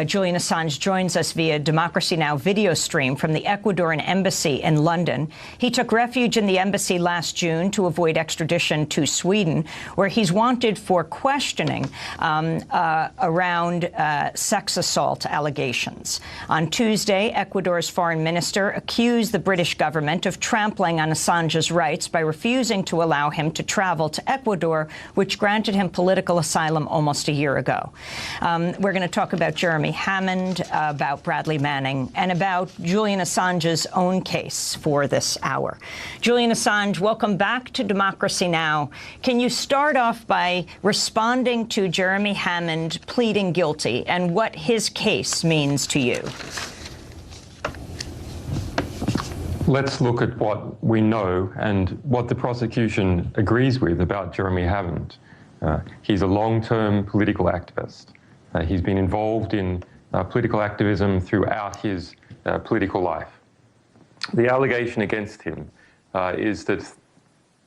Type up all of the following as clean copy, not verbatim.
Julian Assange joins us via Democracy Now! Video stream from the Ecuadorian embassy in London. He took refuge in the embassy last June to avoid extradition to Sweden, where he's wanted for questioning around sex assault allegations. On Tuesday, Ecuador's foreign minister accused the British government of trampling on Assange's rights by refusing to allow him to travel to Ecuador, which granted him political asylum almost a year ago. We're going to talk about Jeremy Hammond, about Bradley Manning, and about Julian Assange's own case for this hour. Julian Assange, welcome back to Democracy Now! Can you start off by responding to Jeremy Hammond pleading guilty and what his case means to you? Let's look at what we know and what the prosecution agrees with about Jeremy Hammond. He's a long-term political activist. He's been involved in political activism throughout his political life. The allegation against him is that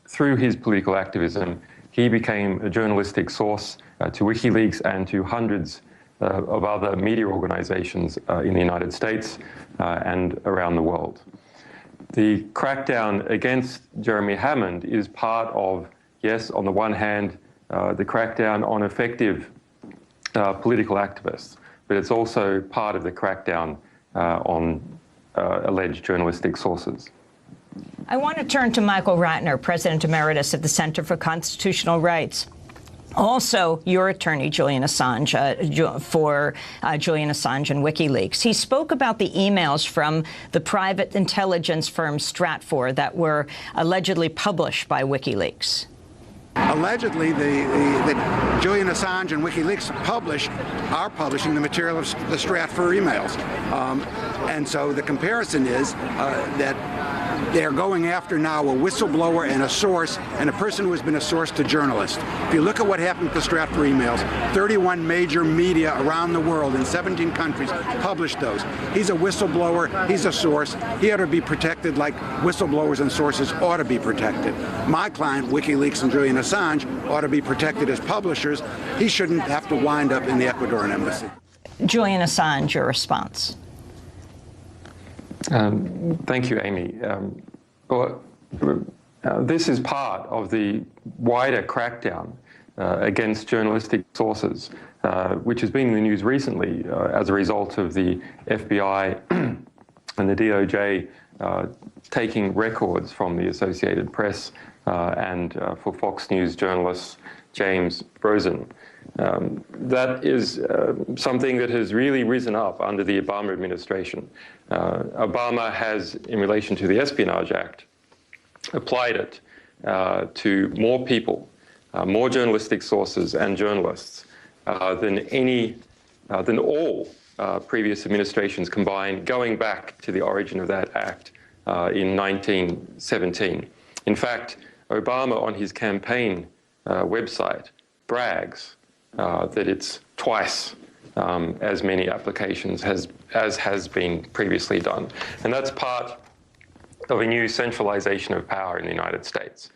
through his political activism, he became a journalistic source to WikiLeaks and to hundreds of other media organizations in the United States and around the world. The crackdown against Jeremy Hammond is part of, yes, on the one hand, the crackdown on effective political activists, but it's also part of the crackdown on alleged journalistic sources. I want to turn to Michael Ratner, President Emeritus of the Center for Constitutional Rights. Also, your attorney, Julian Assange, for Julian Assange and WikiLeaks. He spoke about the emails from the private intelligence firm Stratfor that were allegedly published by WikiLeaks. Allegedly, the Julian Assange and WikiLeaks are publishing the material of the Stratfor emails. And so the comparison is that they're going after now a whistleblower and a source, and a person who has been a source to journalists. If you look at what happened with the Stratfor emails, 31 major media around the world in 17 countries published those. He's a whistleblower, he's a source, he ought to be protected like whistleblowers and sources ought to be protected. My client, WikiLeaks and Julian Assange, ought to be protected as publishers. He shouldn't have to wind up in the Ecuadorian embassy. Julian Assange, your response. Thank you, Amy. This is part of the wider crackdown against journalistic sources, which has been in the news recently as a result of the FBI and the DOJ taking records from the Associated Press and for Fox News journalist James Rosen. That is something that has really risen up under the Obama administration. Obama has, in relation to the Espionage Act, applied it to more people, more journalistic sources and journalists than all previous administrations combined, going back to the origin of that act in 1917. In fact, Obama on his campaign website brags that it's twice as many applications as has been previously done. And that's part of a new centralization of power in the United States.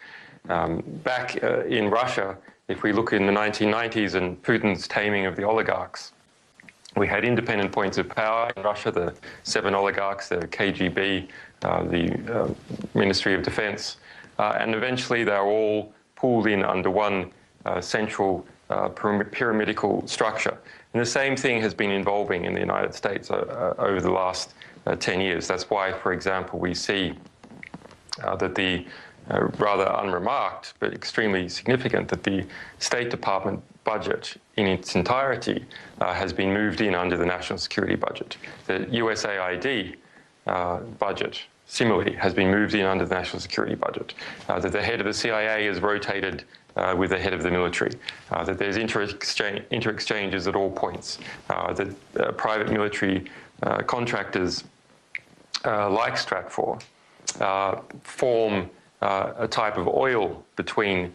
Back in Russia, if we look in the 1990s and Putin's taming of the oligarchs, we had independent points of power in Russia, the 7 oligarchs, the KGB, the Ministry of Defense, and eventually they were all pulled in under one central pyramidal structure. And the same thing has been evolving in the United States over the last 10 years. That's why, for example, we see that the rather unremarked but extremely significant that the State Department budget in its entirety has been moved in under the national security budget. The USAID budget similarly has been moved in under the national security budget. That the head of the CIA is rotated with the head of the military, that there's inter-exchanges at all points, that private military contractors like Stratfor form a type of oil between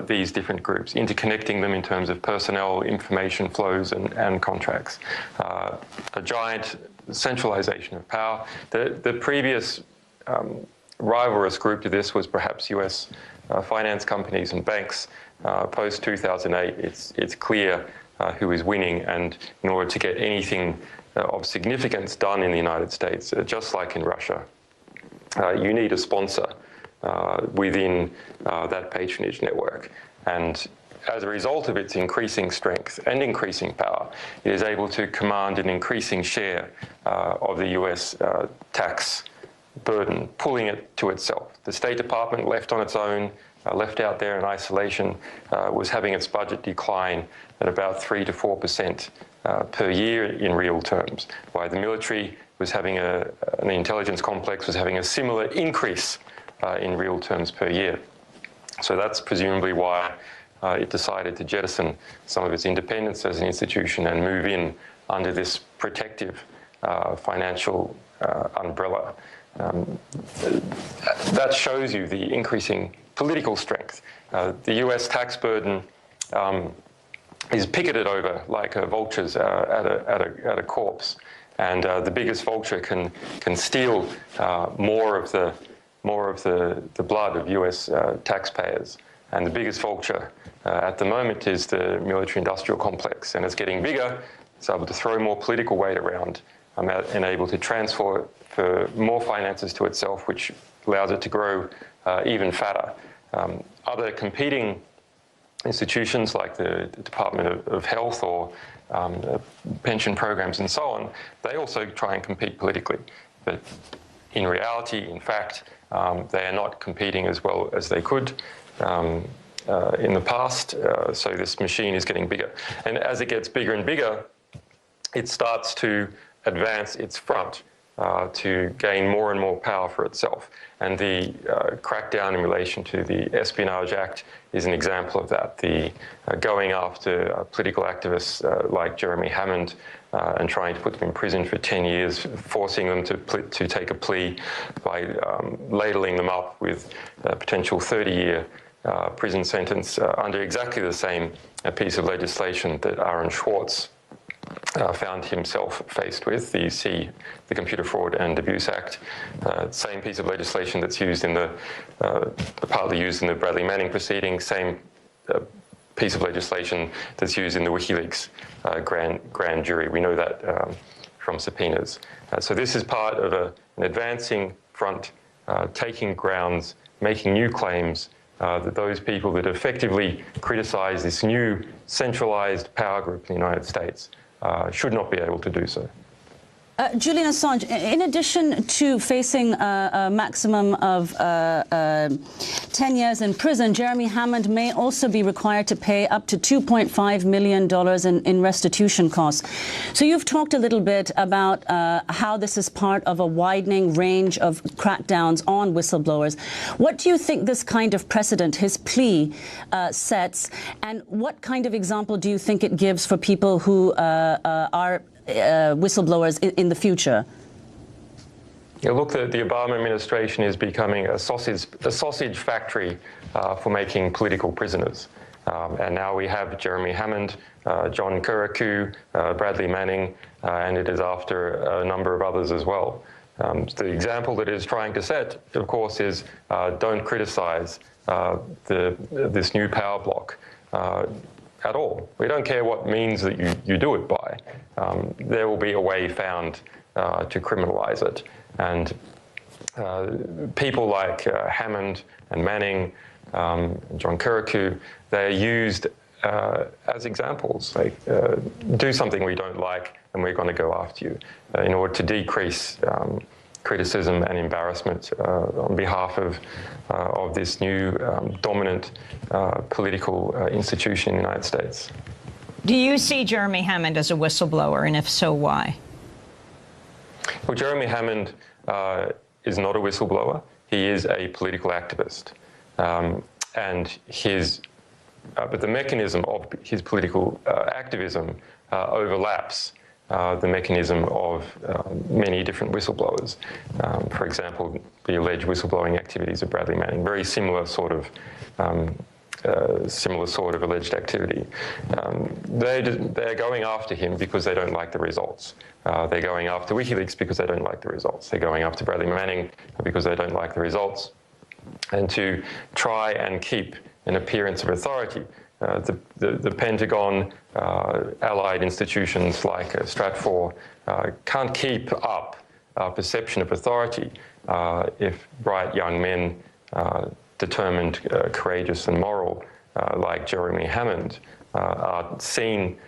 these different groups, interconnecting them in terms of personnel, information flows, and contracts. A giant centralization of power. The previous rivalrous group to this was perhaps US finance companies and banks. Post-2008, it's clear who is winning, and in order to get anything of significance done in the United States, just like in Russia, you need a sponsor within that patronage network. And as a result of its increasing strength and increasing power, it is able to command an increasing share of the US tax burden, pulling it to itself. The State Department, left on its own, left out there in isolation, was having its budget decline at about 3 to 4% per year in real terms, while the military was having the intelligence complex was having a similar increase in real terms per year. So that's presumably why it decided to jettison some of its independence as an institution and move in under this protective financial umbrella. That shows you the increasing political strength. The US tax burden is picketed over like vultures at a corpse, and the biggest vulture can steal more of the blood of US taxpayers. And the biggest vulture at the moment is the military-industrial complex, and it's getting bigger. It's able to throw more political weight around and able to transfer more finances to itself, which allows it to grow even fatter. Other competing institutions like the Department of Health or pension programs and so on, they also try and compete politically. But in reality, in fact, they are not competing as well as they could in the past, so this machine is getting bigger. And as it gets bigger and bigger, it starts to advance its front to gain more and more power for itself. And the crackdown in relation to the Espionage Act is an example of that. The going after political activists like Jeremy Hammond and trying to put them in prison for 10 years, forcing them to take a plea by ladling them up with a potential 30-year prison sentence under exactly the same piece of legislation that Aaron Swartz found himself faced with, the Computer Fraud and Abuse Act, same piece of legislation that's used in partly used in the Bradley Manning proceeding, same piece of legislation that's used in the WikiLeaks grand jury. We know that from subpoenas. So this is part of an advancing front, taking grounds, making new claims that those people that effectively criticize this new centralized power group in the United States should not be able to do so. Julian Assange, in addition to facing a maximum of 10 years in prison, Jeremy Hammond may also be required to pay up to $2.5 million in restitution costs. So you've talked a little bit about how this is part of a widening range of crackdowns on whistleblowers. What do you think this kind of precedent, his plea, sets, and what kind of example do you think it gives for people who are whistleblowers in the future? Yeah, look, the Obama administration is becoming a sausage factory for making political prisoners. And now we have Jeremy Hammond, John Kirikou, Bradley Manning, and it is after a number of others as well. The example that it is trying to set, of course, is don't criticize this new power bloc at all. We don't care what means that you do it by. There will be a way found to criminalize it. And people like Hammond and Manning, John Kirikou, they're used as examples. Like, do something we don't like and we're going to go after you in order to decrease criticism and embarrassment on behalf of this new dominant political institution in the United States. Do you see Jeremy Hammond as a whistleblower, and if so, why? Well, Jeremy Hammond is not a whistleblower. He is a political activist. And but the mechanism of his political activism overlaps the mechanism of many different whistleblowers. For example, the alleged whistleblowing activities of Bradley Manning, very similar sort of alleged activity. They're going after him because they don't like the results. They're going after WikiLeaks because they don't like the results. They're going after Bradley Manning because they don't like the results. And to try and keep an appearance of authority, the Pentagon, allied institutions like Stratfor can't keep up our perception of authority if bright young men, determined, courageous and moral, like Jeremy Hammond, are seen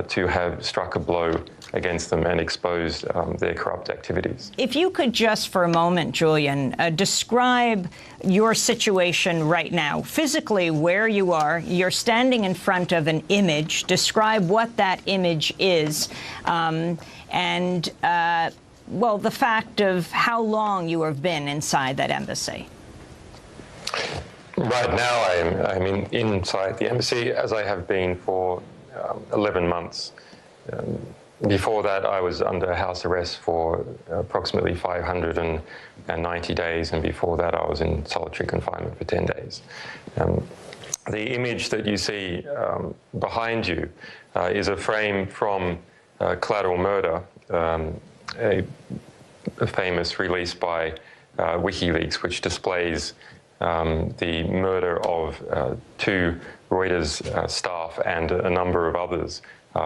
to have struck a blow against them and exposed their corrupt activities. If you could just for a moment, Julian, describe your situation right now, physically where you are. You're standing in front of an image. Describe what that image is well, the fact of how long you have been inside that embassy. Right now I'm inside the embassy, as I have been for 11 months. Before that, I was under house arrest for approximately 590 days, and before that, I was in solitary confinement for 10 days. The image that you see behind you is a frame from Collateral Murder, a famous release by WikiLeaks, which displays the murder of 2 Reuters staff and a number of others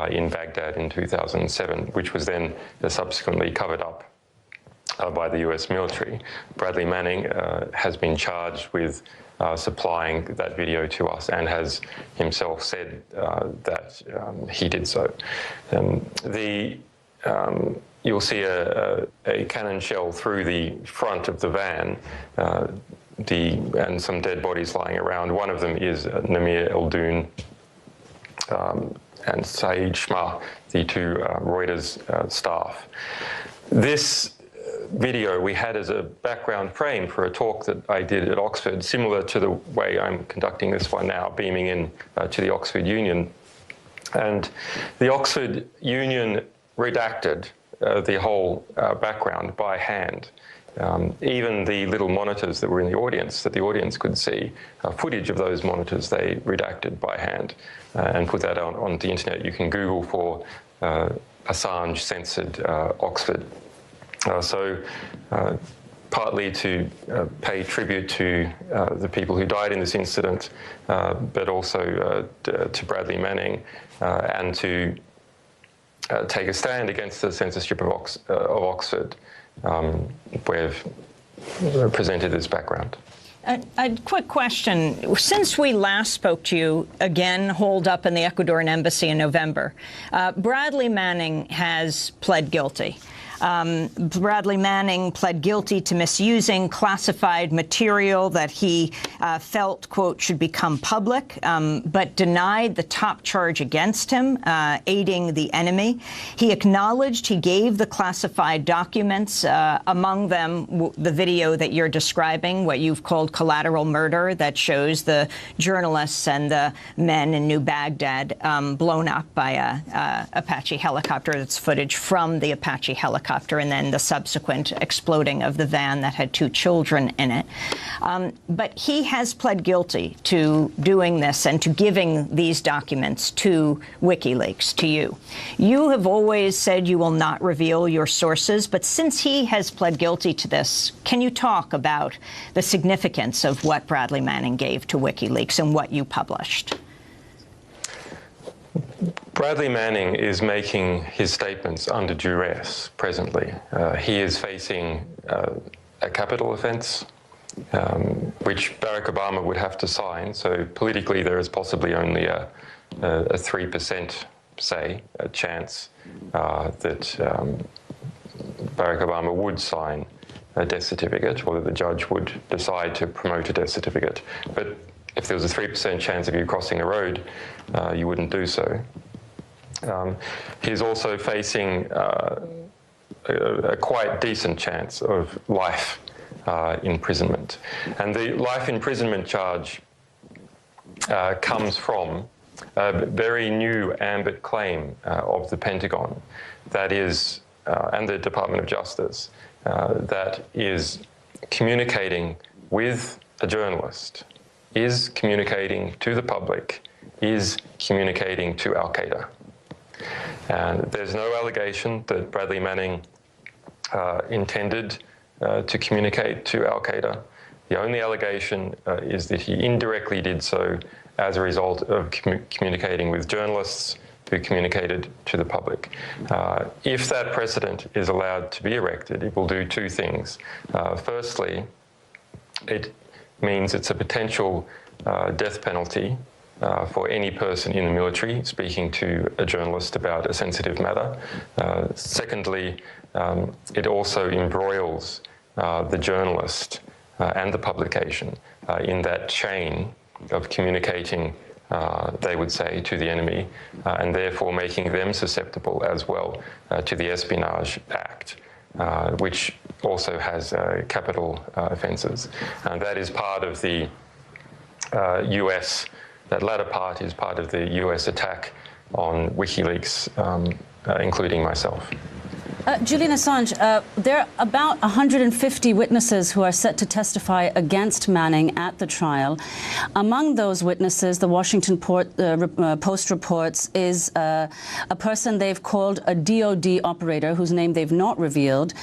in Baghdad in 2007, which was then subsequently covered up by the US military. Bradley Manning has been charged with supplying that video to us and has himself said that he did so. You'll see a cannon shell through the front of the van, and some dead bodies lying around. One of them is Namir Eldoun and Saeed Shmah, the 2 Reuters staff. This video we had as a background frame for a talk that I did at Oxford, similar to the way I'm conducting this one now, beaming in to the Oxford Union. And the Oxford Union redacted the whole background by hand. Even the little monitors that were in the audience, that the audience could see, footage of those monitors they redacted by hand and put that on the internet. You can Google for Assange censored Oxford. Partly to pay tribute to the people who died in this incident, but also to Bradley Manning, and to take a stand against the censorship of Oxford. We've presented this background. A quick question. Since we last spoke to you, again, holed up in the Ecuadorian embassy in November, Bradley Manning has pled guilty. Bradley Manning pled guilty to misusing classified material that he felt, quote, should become public, but denied the top charge against him, aiding the enemy. He acknowledged he gave the classified documents, among them the video that you're describing, what you've called collateral murder, that shows the journalists and the men in New Baghdad blown up by a Apache helicopter. That's footage from the Apache helicopter, and then the subsequent exploding of the van that had 2 children in it. But he has pled guilty to doing this and to giving these documents to WikiLeaks, to you. You have always said you will not reveal your sources, but since he has pled guilty to this, can you talk about the significance of what Bradley Manning gave to WikiLeaks and what you published? Bradley Manning is making his statements under duress presently. He is facing a capital offence, which Barack Obama would have to sign. So politically, there is possibly only a 3%, say, a chance that Barack Obama would sign a death certificate, or that the judge would decide to promote a death certificate. But if there was a 3% chance of you crossing the road, you wouldn't do so. He's also facing a quite decent chance of life imprisonment. And the life imprisonment charge comes from a very new ambit claim of the Pentagon, that is, and the Department of Justice, that is communicating with a journalist, is communicating to the public, is communicating to Al-Qaeda. And there's no allegation that Bradley Manning intended to communicate to Al-Qaeda. The only allegation is that he indirectly did so as a result of communicating with journalists who communicated to the public. If that precedent is allowed to be erected, it will do two things. Firstly, it means it's a potential death penalty for any person in the military speaking to a journalist about a sensitive matter. Secondly, it also embroils the journalist and the publication in that chain of communicating, they would say, to the enemy, and therefore making them susceptible as well to the Espionage Act, which also has capital offences. That is part of the US, that latter part is part of the US attack on WikiLeaks, including myself. Julian Assange, there are about 150 witnesses who are set to testify against Manning at the trial. Among those witnesses, the Washington Post reports, is a person they've called a DOD operator, whose name they've not revealed,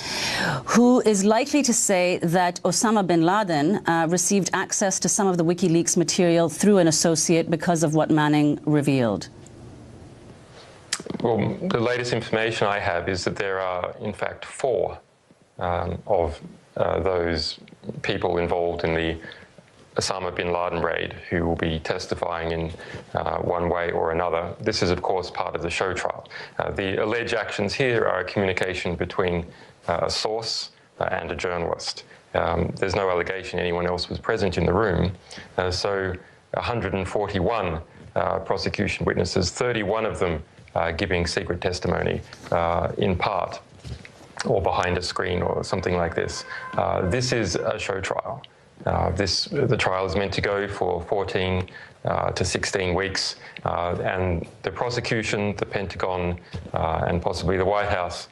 who is likely to say that Osama bin Laden received access to some of the WikiLeaks material through an associate because of what Manning revealed. Well, the latest information I have is that there are, in fact, 4 of those people involved in the Osama bin Laden raid who will be testifying in one way or another. This is, of course, part of the show trial. The alleged actions here are a communication between a source and a journalist. There's no allegation anyone else was present in the room. So 141 prosecution witnesses, 31 of them giving secret testimony in part or behind a screen or something like this. This is a show trial. The trial is meant to go for 14 to 16 weeks, and the prosecution, the Pentagon, and possibly the White House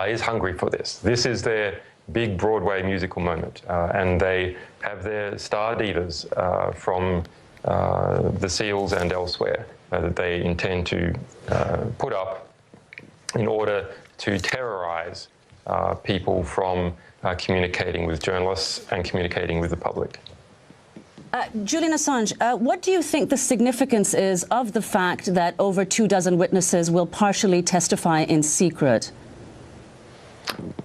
is hungry for this. This is their big Broadway musical moment, and they have their star divas from the SEALs and elsewhere that they intend to put up in order to terrorize people from communicating with journalists and communicating with the public. Julian Assange, what do you think the significance is of the fact that over 24 witnesses will partially testify in secret?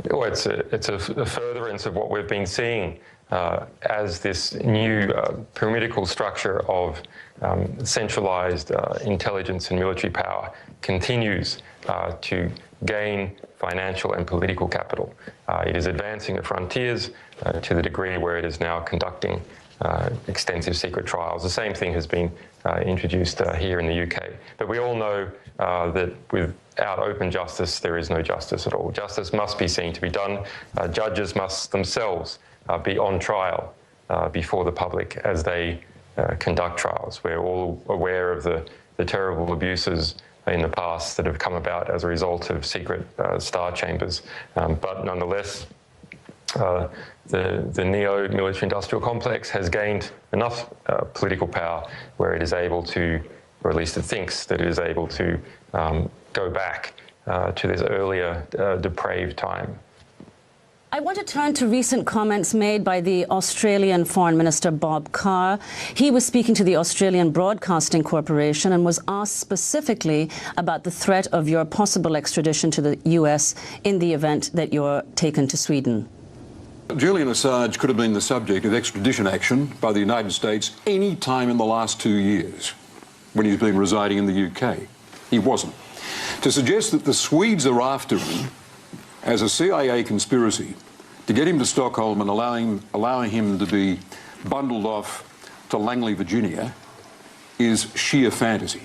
Well, it's a furtherance of what we've been seeing as this new pyramidical structure of centralized intelligence and military power continues to gain financial and political capital. It is advancing the frontiers to the degree where it is now conducting extensive secret trials. The same thing has been introduced here in the UK. But we all know that without open justice, there is no justice at all. Justice must be seen to be done. Judges must themselves be on trial before the public as they conduct trials. We're all aware of the terrible abuses in the past that have come about as a result of secret star chambers. But nonetheless, the neo-military-industrial complex has gained enough political power where it is able to, or at least it thinks that it is able to, go back to this earlier depraved time. I want to turn to recent comments made by the Australian Foreign Minister Bob Carr. He was speaking to the Australian Broadcasting Corporation and was asked specifically about the threat of your possible extradition to the US in the event that you're taken to Sweden. Julian Assange could have been the subject of extradition action by the United States any time in the last 2 years when he's been residing in the UK. He wasn't. To suggest that the Swedes are after him as a CIA conspiracy to get him to Stockholm and allowing him to be bundled off to Langley, Virginia, is sheer fantasy.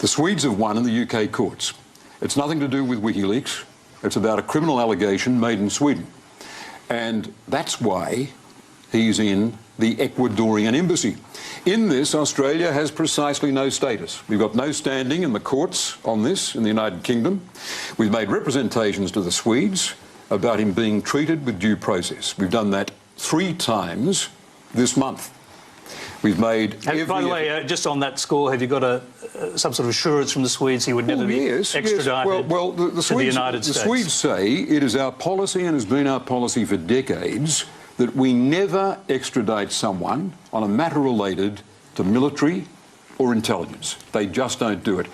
The Swedes have won in the UK courts. It's nothing to do with WikiLeaks. It's about a criminal allegation made in Sweden. And that's why he's in the Ecuadorian embassy. In this, Australia has precisely no status. We've got no standing in the courts on this in the United Kingdom. We've made representations to the Swedes about him being treated with due process. We've done that 3 times this month. We've made by the way, just on that score, have you got some sort of assurance from the Swedes he would never be extradited to the United States? The Swedes say it is our policy and has been our policy for decades that we never extradite someone on a matter related to military or intelligence. They just don't do it.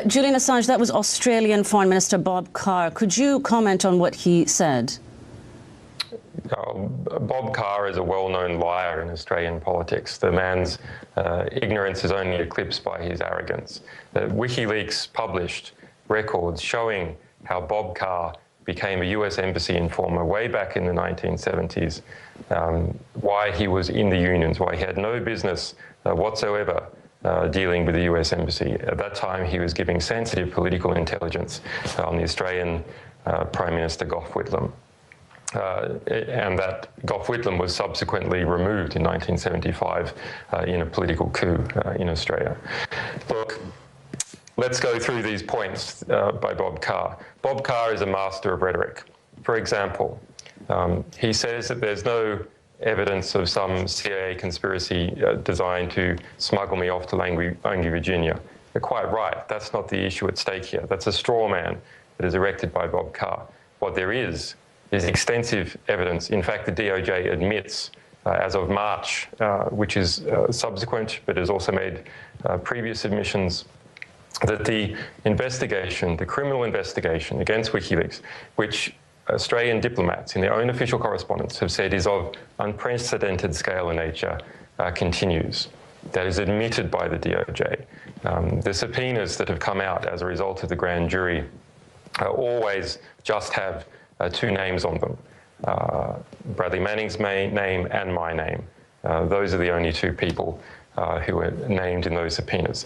Julian Assange, that was Australian Foreign Minister Bob Carr. Could you comment on what he said? Bob Carr is a well-known liar in Australian politics. The man's ignorance is only eclipsed by his arrogance. WikiLeaks published records showing how Bob Carr became a US embassy informer way back in the 1970s, why he was in the unions, why he had no business whatsoever dealing with the US embassy. At that time, he was giving sensitive political intelligence on the Australian Prime Minister Gough Whitlam. And that Gough Whitlam was subsequently removed in 1975 in a political coup in Australia. Look, let's go through these points by Bob Carr. Bob Carr is a master of rhetoric. For example, he says that there's no evidence of some CIA conspiracy designed to smuggle me off to Langley, Virginia. You're quite right. That's not the issue at stake here. That's a straw man that is erected by Bob Carr. What there is extensive evidence. In fact, the DOJ admits, as of March, which is subsequent, but has also made previous admissions, that the investigation, the criminal investigation against WikiLeaks, which Australian diplomats in their own official correspondence have said is of unprecedented scale and nature, continues. That is admitted by the DOJ. The subpoenas that have come out as a result of the grand jury always just have two names on them, Bradley Manning's name and my name. Those are the only two people who were named in those subpoenas.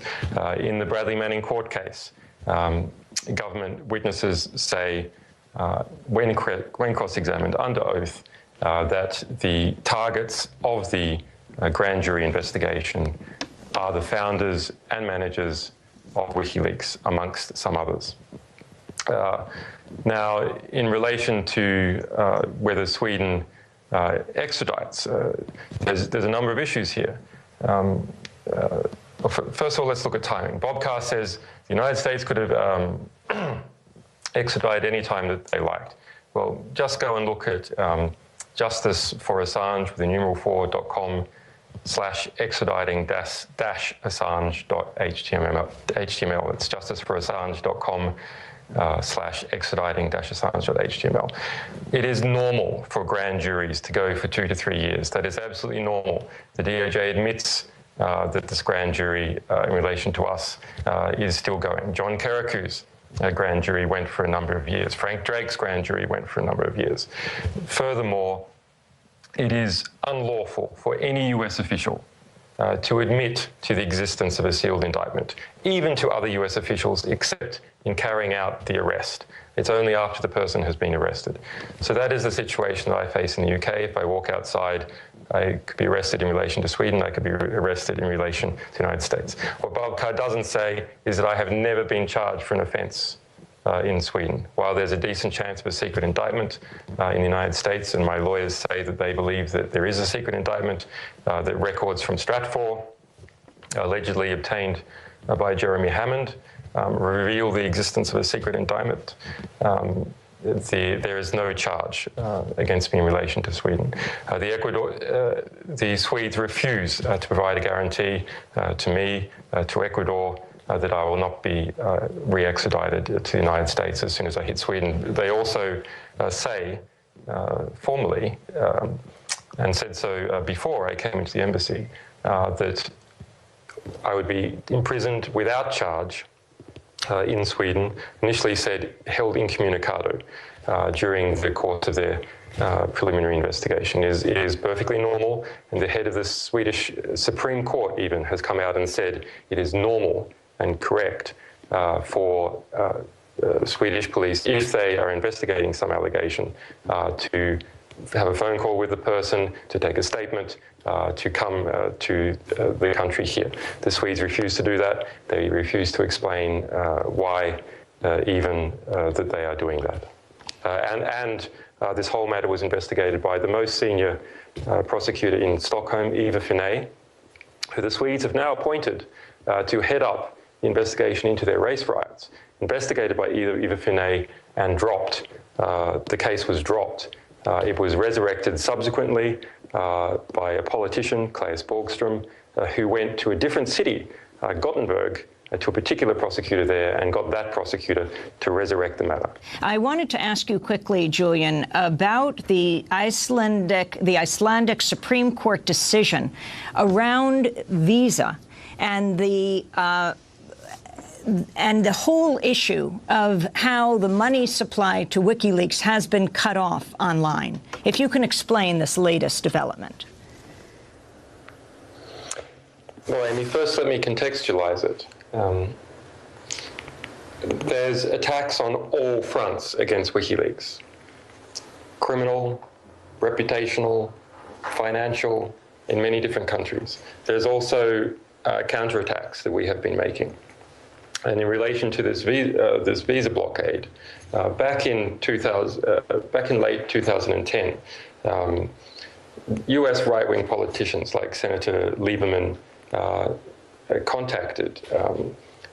In the Bradley Manning court case, government witnesses say, when cross-examined under oath, that the targets of the grand jury investigation are the founders and managers of WikiLeaks, amongst some others. Now, in relation to whether Sweden extradites, there's a number of issues here. First of all, let's look at timing. Bob Carr says the United States could have extradited any time that they liked. Well, just go and look at Justice for Assange with the numeral 4.com/extraditing-assange.html. It's justiceforassange.com/extraditing-assange.html. It is normal for grand juries to go for 2 to 3 years. That is absolutely normal. The DOJ admits that this grand jury in relation to us is still going. John Carricou's grand jury went for a number of years. Frank Drake's grand jury went for a number of years. Furthermore, it is unlawful for any US official to admit to the existence of a sealed indictment, even to other US officials, except in carrying out the arrest. It's only after the person has been arrested. So that is the situation that I face in the UK. If I walk outside, I could be arrested in relation to Sweden, I could be arrested in relation to the United States. What Bob Carr doesn't say is that I have never been charged for an offence in Sweden. While there's a decent chance of a secret indictment in the United States, and my lawyers say that they believe that there is a secret indictment, that records from Stratfor, allegedly obtained by Jeremy Hammond, reveal the existence of a secret indictment. There is no charge against me in relation to Sweden. The Swedes refuse to provide a guarantee to me, to Ecuador, that I will not be re-extradited to the United States as soon as I hit Sweden. They also say formally, and said so before I came into the embassy, that I would be imprisoned without charge in Sweden, initially said held incommunicado during the course of their preliminary investigation. It is perfectly normal, and the head of the Swedish Supreme Court even has come out and said it is normal and correct for Swedish police, if they are investigating some allegation, to have a phone call with the person, to take a statement, to come to the country here. The Swedes refuse to do that. They refuse to explain why even that they are doing that. And this whole matter was investigated by the most senior prosecutor in Stockholm, Eva Finney, who the Swedes have now appointed to head up the investigation into their race riots, investigated by Eva Finney and dropped. The case was dropped. It was resurrected subsequently by a politician, Claes Borgström, who went to a different city, Gothenburg, to a particular prosecutor there and got that prosecutor to resurrect the matter. I wanted to ask you quickly, Julian, about the Icelandic Supreme Court decision around visa and the whole issue of how the money supply to WikiLeaks has been cut off online. If you can explain this latest development. Well, Amy, first let me contextualize it. There's attacks on all fronts against WikiLeaks. Criminal, reputational, financial, in many different countries. There's also counterattacks that we have been making. And in relation to this visa blockade, back in late 2010, US right-wing politicians like Senator Lieberman contacted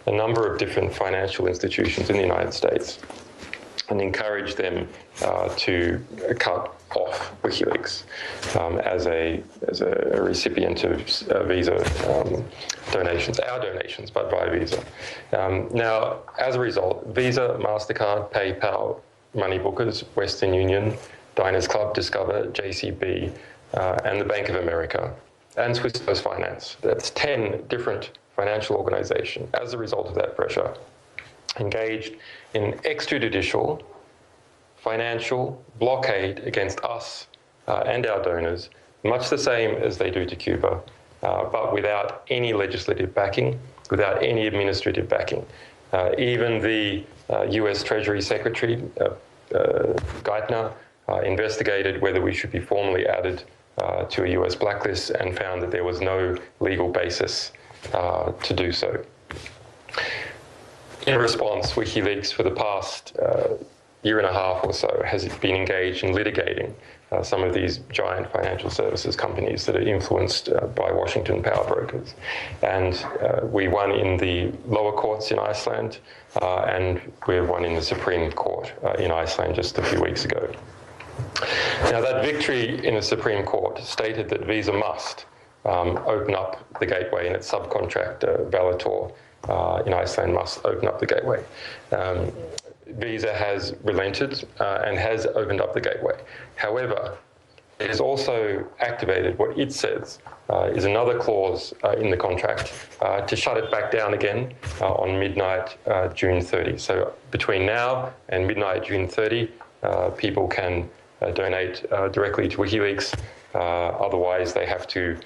a number of different financial institutions in the United States and encouraged them to cut off WikiLeaks as a recipient of visa donations, our donations, but via Visa. Now, as a result, Visa, MasterCard, PayPal, Money Bookers, Western Union, Diners Club, Discover, JCB, and the Bank of America, and Swiss Post Finance. That's 10 different financial organizations, as a result of that pressure, engaged in extrajudicial financial blockade against us and our donors, much the same as they do to Cuba, but without any legislative backing, without any administrative backing. Even the US Treasury Secretary, Geithner, investigated whether we should be formally added to a US blacklist and found that there was no legal basis to do so. In response, WikiLeaks for the past year and a half or so has been engaged in litigating some of these giant financial services companies that are influenced by Washington power brokers. And we won in the lower courts in Iceland, and we won in the Supreme Court in Iceland just a few weeks ago. Now, that victory in the Supreme Court stated that Visa must open up the gateway, and its subcontractor, Valitor, in Iceland must open up the gateway. Visa has relented and has opened up the gateway. However, it has also activated what it says is another clause in the contract to shut it back down again on midnight June 30. So between now and midnight June 30, people can donate directly to WikiLeaks. Otherwise, they have to,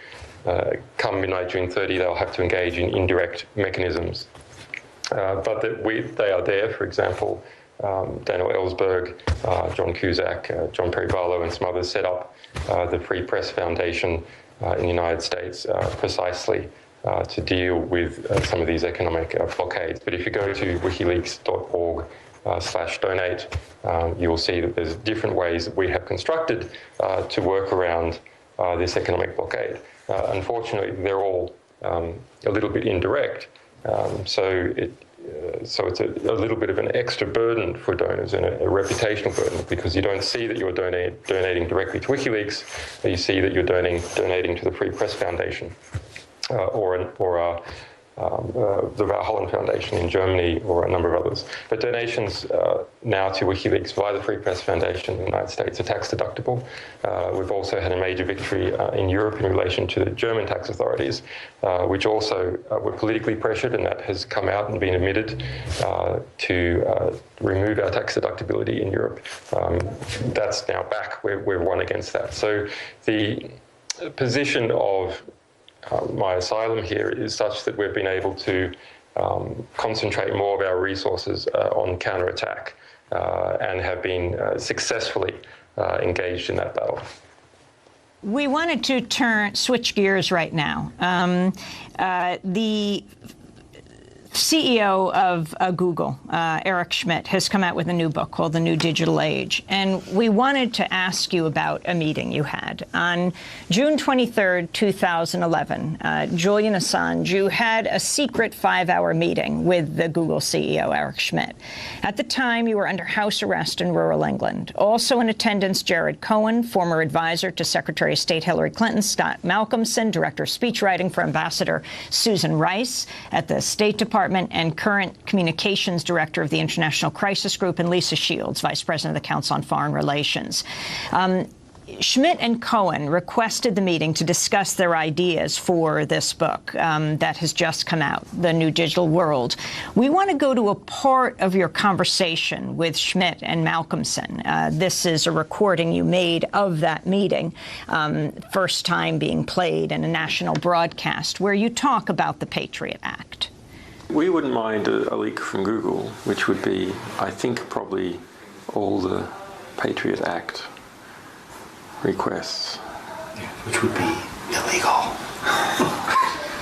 come midnight June 30, they'll have to engage in indirect mechanisms. But they are there, for example, Daniel Ellsberg, John Cusack, John Perry Barlow, and some others set up the Free Press Foundation in the United States precisely to deal with some of these economic blockades. But if you go to wikileaks.org/donate, you will see that there's different ways that we have constructed to work around this economic blockade. Unfortunately, they're all a little bit indirect, so it's a little bit of an extra burden for donors and a reputational burden, because you don't see that you're donating directly to WikiLeaks, you see that you're donating to the Free Press Foundation or the Valholland Foundation in Germany, or a number of others. But donations now to WikiLeaks via the Free Press Foundation in the United States are tax deductible. We've also had a major victory in Europe in relation to the German tax authorities, which also were politically pressured, and that has come out and been admitted to remove our tax deductibility in Europe. That's now back. We've won against that. So the position of my asylum here is such that we've been able to concentrate more of our resources on counterattack and have been successfully engaged in that battle. We wanted to switch gears right now. The CEO of Google, Eric Schmidt, has come out with a new book called The New Digital Age. And we wanted to ask you about a meeting you had. On June 23rd, 2011, Julian Assange, you had a secret 5-hour meeting with the Google CEO, Eric Schmidt. At the time, you were under house arrest in rural England. Also in attendance, Jared Cohen, former advisor to Secretary of State Hillary Clinton, Scott Malcolmson, director of speechwriting for Ambassador Susan Rice at the State Department, and current communications director of the International Crisis Group, and Lisa Shields, vice president of the Council on Foreign Relations. Schmidt and Cohen requested the meeting to discuss their ideas for this book that has just come out, The New Digital World. We want to go to a part of your conversation with Schmidt and Malcolmson. This is a recording you made of that meeting, first time being played in a national broadcast, where you talk about the Patriot Act. We wouldn't mind a leak from Google, which would be, I think, probably all the Patriot Act requests. Yeah, which would be illegal.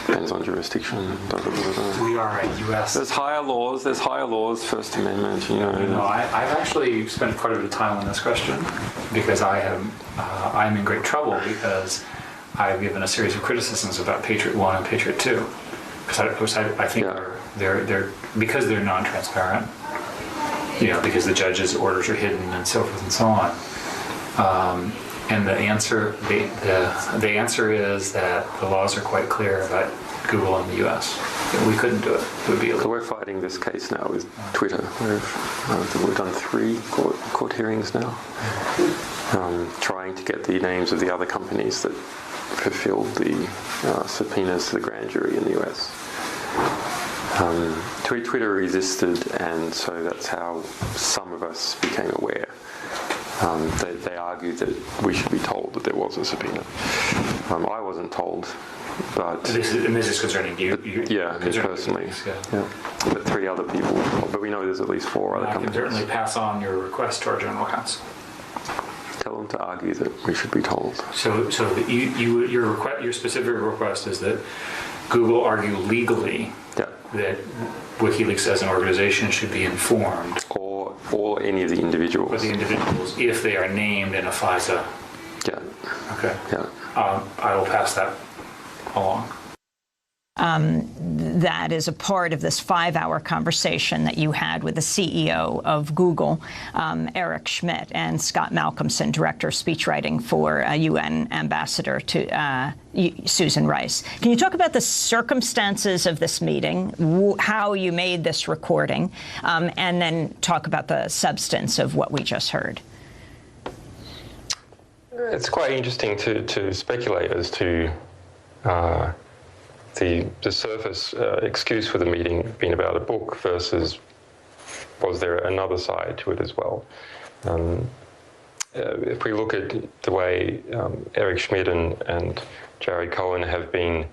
Depends on jurisdiction. We are a U.S. There's higher laws, First Amendment, you know. No, I've actually spent quite a bit of time on this question because I'm in great trouble because I've given a series of criticisms about Patriot 1 and Patriot 2. Because I think they're because they're non-transparent, you know, because the judge's orders are hidden and so forth and so on. And the answer is that the laws are quite clear about Google in the U.S. We couldn't do it. It would be illegal. So we're fighting this case now with Twitter. We've done 3 court hearings now, trying to get the names of the other companies that fulfilled the subpoenas to the grand jury in the U.S. Twitter resisted, and so that's how some of us became aware. They argued that we should be told that there was a subpoena. I wasn't told, but... This is concerning you? Yeah, personally. Yeah. But 3 other people. But we know there's at least 4 other companies. I can certainly pass on your request to our general counsel. Tell them to argue that we should be told. So your specific request is that Google argue legally that WikiLeaks as an organization should be informed, or any of the individuals, if they are named in a FISA. Yeah. Okay. Yeah. I will pass that along. That is a part of this 5-hour conversation that you had with the CEO of Google, Eric Schmidt, and Scott Malcolmson, director of speechwriting for UN Ambassador to Susan Rice. Can you talk about the circumstances of this meeting, how you made this recording, and then talk about the substance of what we just heard? It's quite interesting to speculate as to the surface excuse for the meeting being about a book versus was there another side to it as well. If we look at the way Eric Schmidt and Jared Cohen have been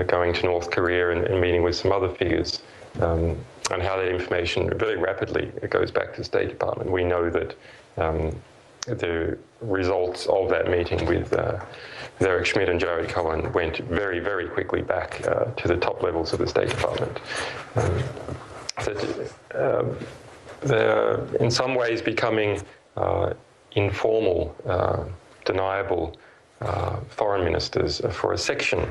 going to North Korea and meeting with some other figures, and how that information very rapidly goes back to the State Department, we know that the results of that meeting with Eric Schmidt and Jared Cohen went very, very quickly back to the top levels of the State Department. They're in some ways becoming informal, deniable foreign ministers for a section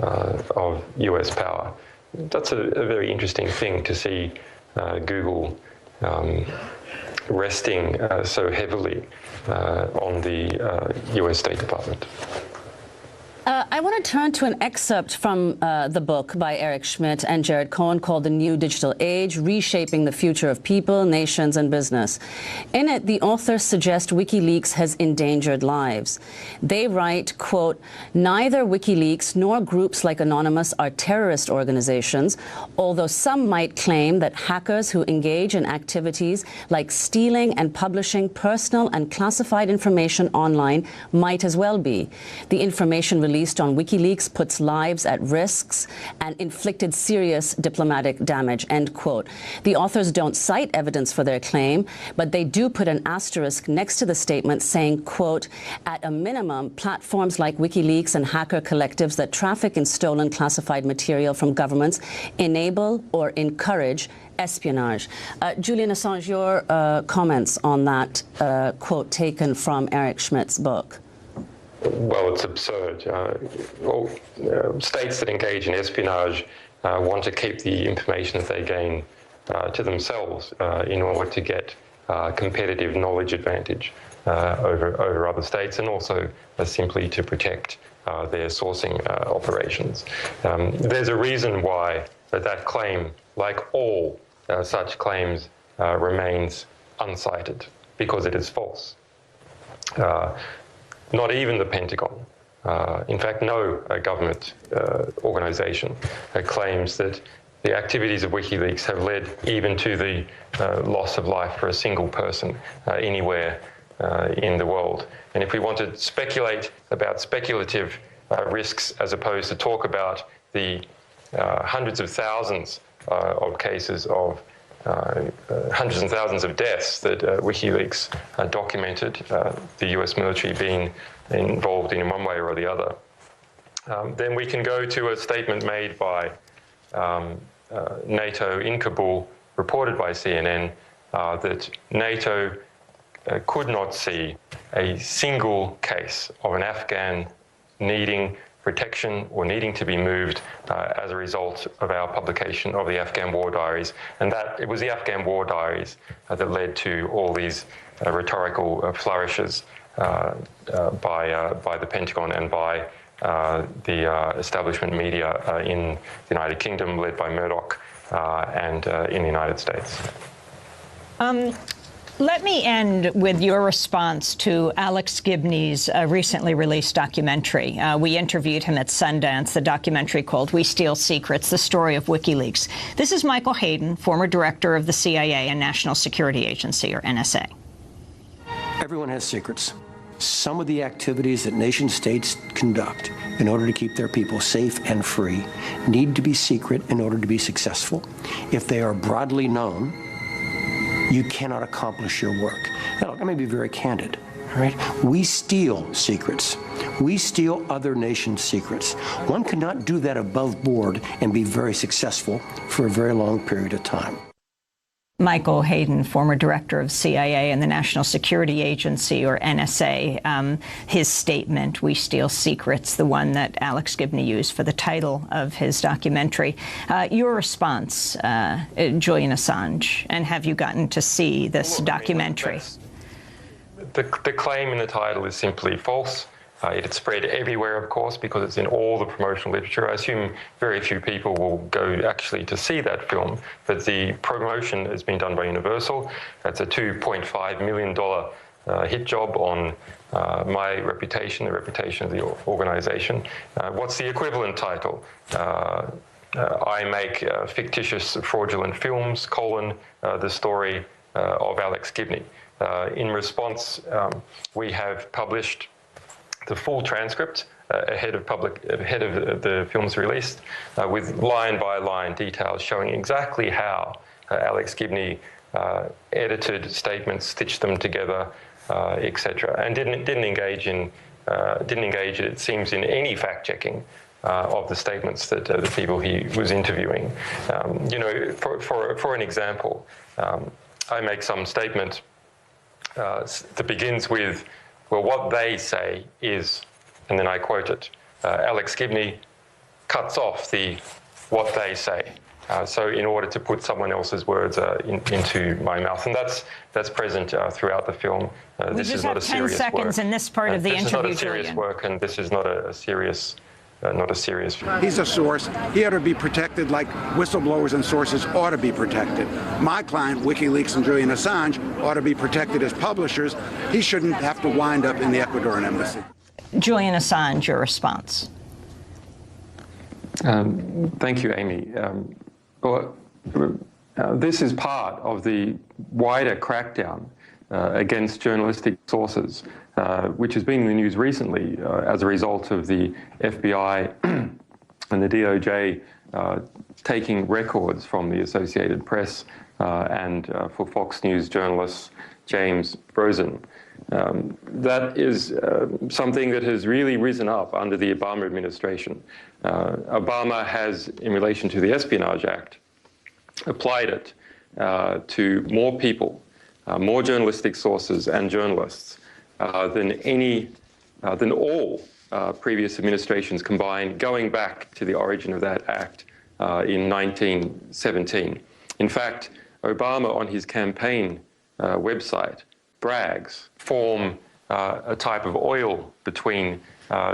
of US power. That's a very interesting thing to see Google resting so heavily on the US State Department. I want to turn to an excerpt from the book by Eric Schmidt and Jared Cohen called The New Digital Age, Reshaping the Future of People, Nations and Business. In it, the authors suggest WikiLeaks has endangered lives. They write, quote, "Neither WikiLeaks nor groups like Anonymous are terrorist organizations, although some might claim that hackers who engage in activities like stealing and publishing personal and classified information online might as well be. The information released released on WikiLeaks puts lives at risks and inflicted serious diplomatic damage, end quote. The authors don't cite evidence for their claim, but they do put an asterisk next to the statement saying, quote, at a minimum, platforms like WikiLeaks and hacker collectives that traffic in stolen classified material from governments enable or encourage espionage. Julian Assange, your comments on that quote taken from Eric Schmidt's book? Well, it's absurd. States that engage in espionage want to keep the information that they gain to themselves in order to get competitive knowledge advantage over other states, and also simply to protect their sourcing operations. There's a reason why that claim, like all such claims, remains uncited, because it is false. Not even the Pentagon, in fact, no government organization claims that the activities of WikiLeaks have led even to the loss of life for a single person anywhere in the world. And if we want to speculate about speculative risks as opposed to talk about the hundreds of thousands of cases of hundreds and thousands of deaths that WikiLeaks documented, the US military being involved in one way or the other, then we can go to a statement made by NATO in Kabul, reported by CNN, that NATO could not see a single case of an Afghan needing protection or needing to be moved as a result of our publication of the Afghan War Diaries. And that it was the Afghan War Diaries that led to all these rhetorical flourishes by the Pentagon and by the establishment media in the United Kingdom, led by Murdoch, and in the United States. Let me end with your response to Alex Gibney's recently released documentary. We interviewed him at Sundance, the documentary called We Steal Secrets, the story of WikiLeaks. This is Michael Hayden, former director of the CIA and National Security Agency, or NSA. Everyone has secrets. Some of the activities that nation states conduct in order to keep their people safe and free need to be secret in order to be successful. If they are broadly known, you cannot accomplish your work. Now, look, let me be very candid, all right? We steal secrets. We steal other nations' secrets. One cannot do that above board and be very successful for a very long period of time. Michael Hayden, former director of CIA and the National Security Agency, or NSA, his statement, We Steal Secrets, the one that Alex Gibney used for the title of his documentary. Your response, Julian Assange, and have you gotten to see this documentary? The claim in the title is simply false. It had spread everywhere, of course, because it's in all the promotional literature. I assume very few people will go actually to see that film, but the promotion has been done by Universal. That's a $2.5 million hit job on my reputation, the reputation of the organization. What's the equivalent title? I make fictitious fraudulent films, the story of Alex Gibney. In response, we have published the full transcript ahead of the film's release, with line-by-line details showing exactly how Alex Gibney edited statements, stitched them together, etc., and didn't engage, it seems, in any fact-checking of the statements that the people he was interviewing. You know, for an example, I make some statement that begins with, well, what they say is, and then I quote it. Alex Gibney cuts off the what they say. So in order to put someone else's words into my mouth. And that's present throughout the film. This is not a serious work. We just have 10 seconds in this part of the interview, Julian. This is not a serious work, and this is not a serious He's a source. He ought to be protected like whistleblowers and sources ought to be protected. My client, WikiLeaks and Julian Assange, ought to be protected as publishers. He shouldn't have to wind up in the Ecuadorian embassy. Julian Assange, your response. Thank you, Amy. This is part of the wider crackdown against journalistic sources, which has been in the news recently as a result of the FBI and the DOJ taking records from the Associated Press and for Fox News journalist James Rosen. That is something that has really risen up under the Obama administration. Obama has, in relation to the Espionage Act, applied it to more people, more journalistic sources and journalists than all previous administrations combined, going back to the origin of that act in 1917. In fact, Obama on his campaign website brags form a type of oil between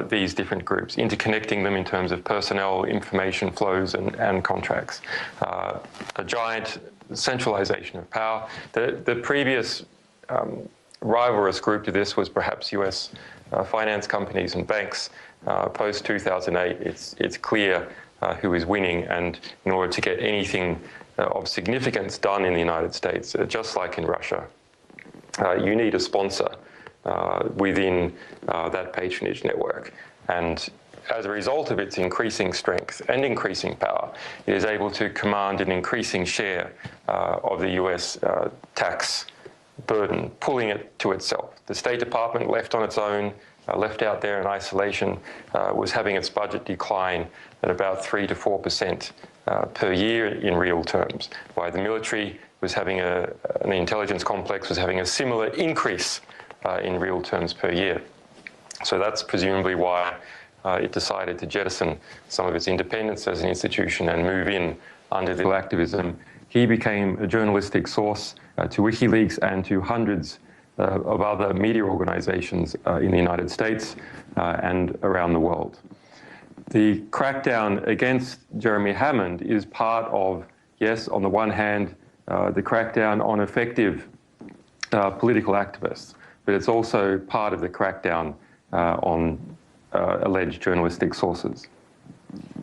these different groups, interconnecting them in terms of personnel, information flows and contracts. A giant centralization of power. The previous rivalrous group to this was perhaps US finance companies and banks. Post-2008, it's clear who is winning, and in order to get anything of significance done in the United States, just like in Russia, you need a sponsor within that patronage network. And as a result of its increasing strength and increasing power, it is able to command an increasing share of the US tax burden, pulling it to itself. The State Department, left on its own, left out there in isolation, was having its budget decline at about 3 to 4% per year in real terms, while the military was having the intelligence complex was having a similar increase in real terms per year. So that's presumably why it decided to jettison some of its independence as an institution and move in under the activism. He became a journalistic source to WikiLeaks and to hundreds of other media organizations in the United States and around the world. The crackdown against Jeremy Hammond is part of, yes, on the one hand, the crackdown on effective political activists, but it's also part of the crackdown on alleged journalistic sources.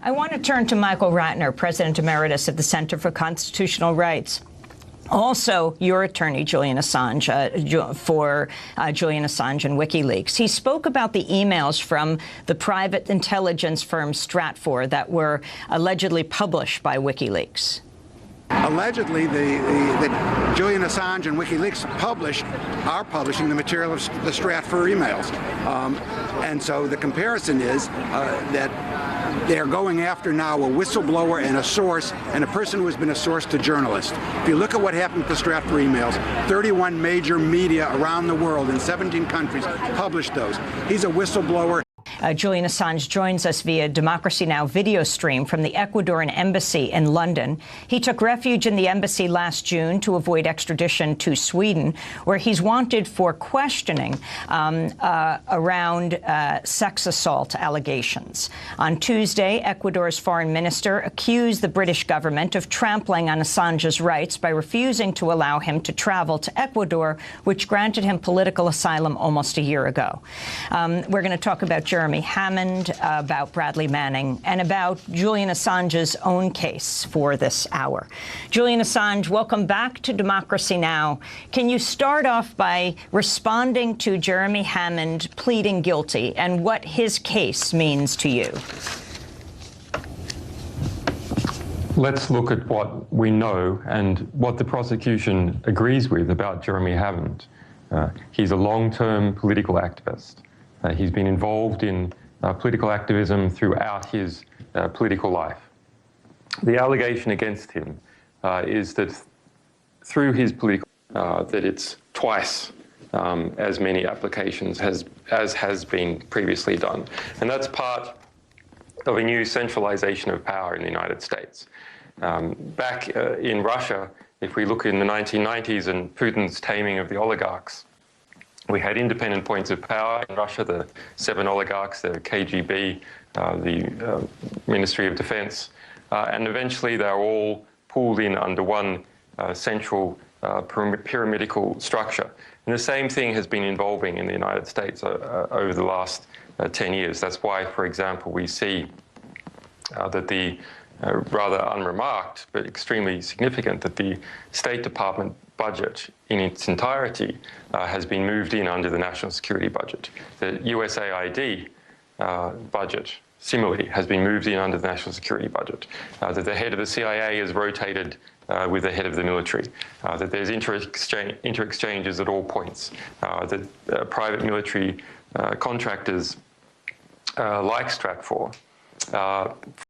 I want to turn to Michael Ratner, President Emeritus of the Center for Constitutional Rights. Also, your attorney, Julian Assange, for Julian Assange and WikiLeaks. He spoke about the emails from the private intelligence firm Stratfor that were allegedly published by WikiLeaks. Allegedly, the Julian Assange and WikiLeaks are publishing the material of the Stratfor emails. And so the comparison is that they're going after now a whistleblower and a source, and a person who has been a source to journalists. If you look at what happened with the Stratfor emails, 31 major media around the world in 17 countries published those. He's a whistleblower. Julian Assange joins us via Democracy Now! Video stream from the Ecuadorian embassy in London. He took refuge in the embassy last June to avoid extradition to Sweden, where he's wanted for questioning around sex assault allegations. On Tuesday, Ecuador's foreign minister accused the British government of trampling on Assange's rights by refusing to allow him to travel to Ecuador, which granted him political asylum almost a year ago. We're going to talk about Jeremy Hammond, about Bradley Manning, and about Julian Assange's own case for this hour. Julian Assange, welcome back to Democracy Now! Can you start off by responding to Jeremy Hammond pleading guilty and what his case means to you? Let's look at what we know and what the prosecution agrees with about Jeremy Hammond. He's a long-term political activist. He's been involved in political activism throughout his political life. The allegation against him is that through his political that it's twice as many applications as has been previously done. And that's part of a new centralization of power in the United States. Back in Russia, if we look in the 1990s and Putin's taming of the oligarchs, we had independent points of power in Russia, the 7 oligarchs, the KGB, the Ministry of Defense, and eventually they were all pooled in under one central pyramidical structure. And the same thing has been evolving in the United States over the last 10 years. That's why, for example, we see that the rather unremarked but extremely significant that the State Department budget in its entirety has been moved in under the national security budget. The USAID budget, similarly, has been moved in under the national security budget. That the head of the CIA is rotated with the head of the military. That there's inter-exchanges at all points. That private military contractors like Stratfor